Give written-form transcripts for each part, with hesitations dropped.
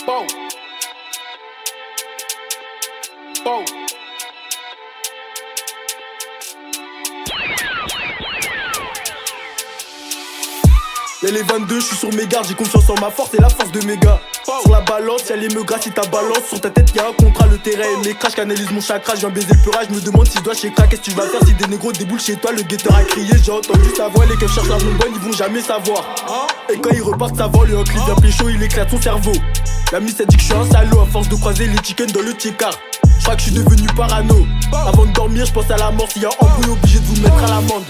Bow. Bow. Y'a les 22, je suis sur mes gardes, j'ai confiance en ma force et la force de mes gars. Sur la balance, y'a les meugras, si ta balance sur ta tête y'a un contrat, le terrain et mes crashs canalise mon chakra, je viens baiser le purage, je me demande si je dois chez crack, qu'est-ce que tu vas faire si des négros déboulent chez toi, le guetteur a crié, j'ai entendu sa voix, les keufs cherchent la bonne, ils vont jamais savoir. Et quand ils repartent ça vole, le clip bien pécho, il éclate son cerveau. La miss a dit que je suis un salaud à force de croiser les chickens dans le tiers-quart. Je crois que je suis devenu parano. Avant de dormir, je pense à la mort. S'il y a embrouille, obligé de vous mettre à l'amende.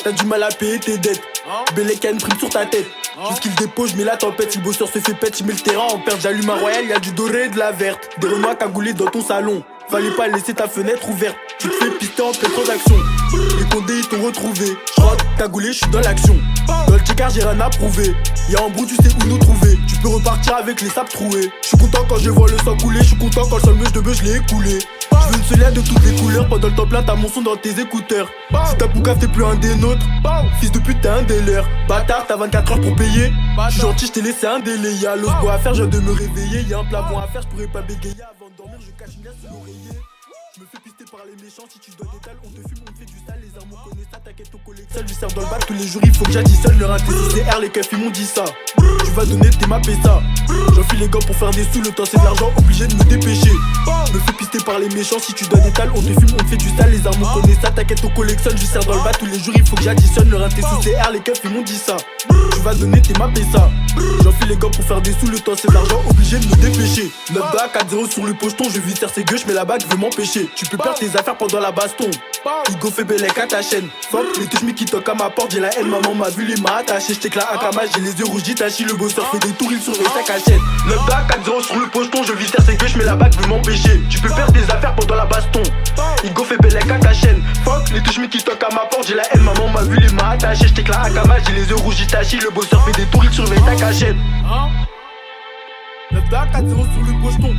T'as du mal à payer tes dettes. Bellec a une prime sur ta tête. Puisqu'il dépose, mais la tempête. Si le bosseur se fait pète, il met le terrain en perte. J'allume un royal, y'a du doré et de la verte. Des renois cagoulés dans ton salon. Fallait pas laisser ta fenêtre ouverte. Tu te fais pister en pleine transaction. Les condés ils t'ont retrouvé. J'rock, cagoulé, je suis dans l'action. Dans le checker, j'ai rien à prouver. Y'a en brou, tu sais où nous trouver. Tu peux repartir avec les sables troués. Je suis content quand je vois le sang couler. Je suis content quand le seul meuche de bœuf, je l'ai écoulé. Je veux une seule de toutes les couleurs. Pendant le temps plein, t'as mon son dans tes écouteurs. Si t'as poucave, t'es plus un des nôtres. Fils de pute, t'es un des leurs. Bâtard, t'as 24 heures pour payer. Je suis gentil, je t'ai laissé un délai. Y'a l'os bois à faire, je viens de me réveiller. Y'a un plafond à faire, je pourrais pas bégayer. Avant de dormir, je cache une glace sous l'oreiller. Je me fais pister par les méchants, si tu dois des tales, on te fume, on te fait du sale. Les armes on connaît ça, t'inquiète au collecteur. Je sers dans le bac tous les jours, il faut que j'additionnne leur CR, les keufs ils m'ont dit ça. Tu vas donner tes maps et ça. J'enfile les gants pour faire des sous, le temps c'est de l'argent, obligé de me dépêcher. Je me fais pister par les méchants, si tu dois des tales, on te fume, on te fait du sale. Les armes on connaît ça, t'inquiète au collectionne. Je sers dans le bac tous les jours, il faut que j'additionne leur CR, les keufs ils m'ont dit ça. Tu vas donner tes maps et ça. J'enfile les gants pour faire des sous, le temps c'est de l'argent, obligé de me dépêcher. 9 bas, 4-0 sur le pocheton, je vis serre ses gueux, mais la bague veut m'empêcher. Tu peux perdre tes affaires pendant la baston. Hugo fait bellec à ta chaîne. Fuck, les touches qui toquent à ma porte, j'ai la haine, maman m'a vu, les m'a attaché. J't'ai la akama, j'ai les yeux rouges, d'Itachi, le bosseur fait des tours, il surveille sa cachette. 9 bas, 4-0 sur le pocheton, je vis serre ses gueux, mais la bague veut m'empêcher. Tu peux perdre tes affaires pendant la baston. Hugo fait bellec à ta chaîne. Fuck, les touches qui toquent à ma porte, j'ai la haine, maman m'a vu, les m'a attaché. J't'ai la akama, j'ai les yeux rouges, d'Itachi, le bosseur fait des tours, il surveille ta cachette. 9 bas, 4-0 sur le pocheton.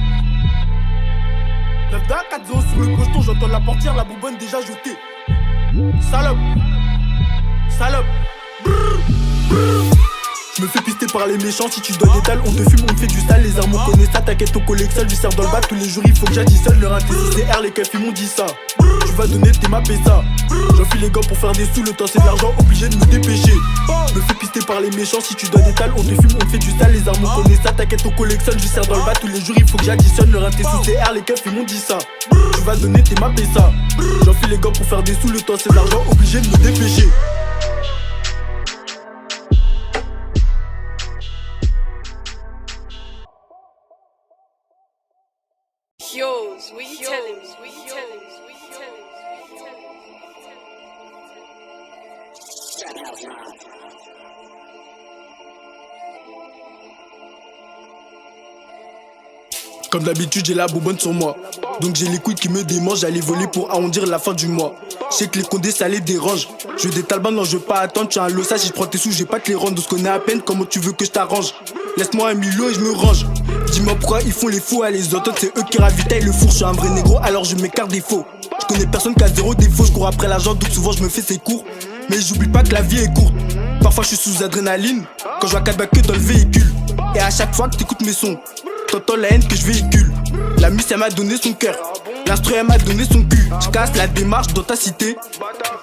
9 bas, 4-0 sur le pocheton, j'entends la portière, la bonbonne déjà jetée. Salope, salope. Je me fais pister par les méchants, si tu dois des tales, on te fume, on te fait du sale. Les armes on connaît ça, t'inquiète au collectionne. Je sers dans le bac tous les jours, il faut que j'additionnne leur CR, les keufs ils m'ont dit ça. Tu vas donner tes maps et ça. J'enfile les gants pour faire des sous, le temps c'est de l'argent, obligé de me dépêcher. Je me fais pister par les méchants, si tu dois des tales, on te fume, on te fait du sale. Les armes on connaît ça, t'inquiète au collectionne. Je sers dans le bac tous les jours, il faut que j'additionne leur CR, les keufs ils m'ont dit ça. Tu vas donner tes maps et ça. J'enfile les gants pour faire des sous, le temps c'est de l'argent, obligé de me dépêcher. Yours, what you telling me? What you telling me? What you telling me? Comme d'habitude j'ai la bonbonne sur moi. Donc j'ai les couilles qui me démangent. J'allais voler pour arrondir la fin du mois. Je sais que les condés ça les dérange. Je veux des talbans, non je veux pas attendre. Tu as un lossage, si je prends tes sous, j'ai pas te les rendre. On se connaît à peine, comment tu veux que je t'arrange? Laisse-moi un million et je me range. Dis-moi pourquoi ils font les fous à les autres. C'est eux qui ravitaillent le four. Je suis un vrai négro alors je m'écarte des faux. Je connais personne qui a zéro défaut. Je cours après l'argent donc souvent je me fais ses cours. Mais j'oublie pas que la vie est courte. Parfois je suis sous adrénaline quand je vois 4 bacs que dans le véhicule. Et à chaque fois que t'écoutes mes sons, t'entends la haine que je véhicule. La miss elle m'a donné son cœur, l'instru elle m'a donné son cul. Je casse la démarche dans ta cité.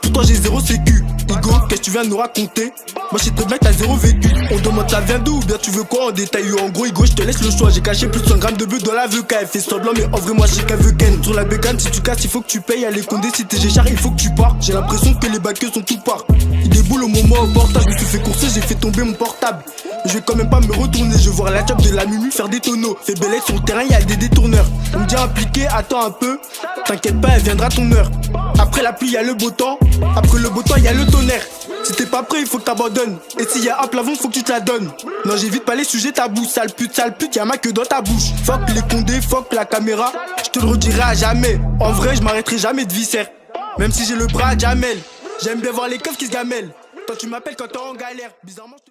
Pourtant j'ai zéro sécu. Hugo, qu'est-ce que tu viens de nous raconter? Moi j'ai très bien que t'as zéro vécu. On demande ça vient d'où ou bien tu veux quoi en détail? En gros Hugo je te laisse le choix. J'ai caché plus de 100 grammes de bœuf dans la VK. Elle fait semblant mais en vrai moi je sais qu'elle veut ken. Sur la bécane si tu casses il faut que tu payes. Y'a les condés si t'es géchard il faut que tu pars. J'ai l'impression que les baqueux sont tout part. Il déboule au moment au portable. Je me suis fait courser, j'ai fait tomber mon portable. Je vais quand même pas me retourner, je vais voir la job de la Mumu faire des tonneaux. Fais bellec sur le terrain, y'a des détourneurs. On me dit impliqué, attends un peu. T'inquiète pas, elle viendra ton heure. Après la pluie, y'a le beau temps. Après le beau temps, y'a le tonnerre. Si t'es pas prêt, il faut que t'abandonnes. Et s'il y a un plafond, faut que tu te la donnes. Non, j'évite pas les sujets tabous. Sale pute, y'a ma queue dans ta bouche. Fuck les condés, fuck la caméra. Je te le redirai à jamais. En vrai, je m'arrêterai jamais de viscère. Même si j'ai le bras à Jamel. J'aime bien voir les keufs qui se gamellent. Toi, tu m'appelles quand t'es en galère. Bizarrement,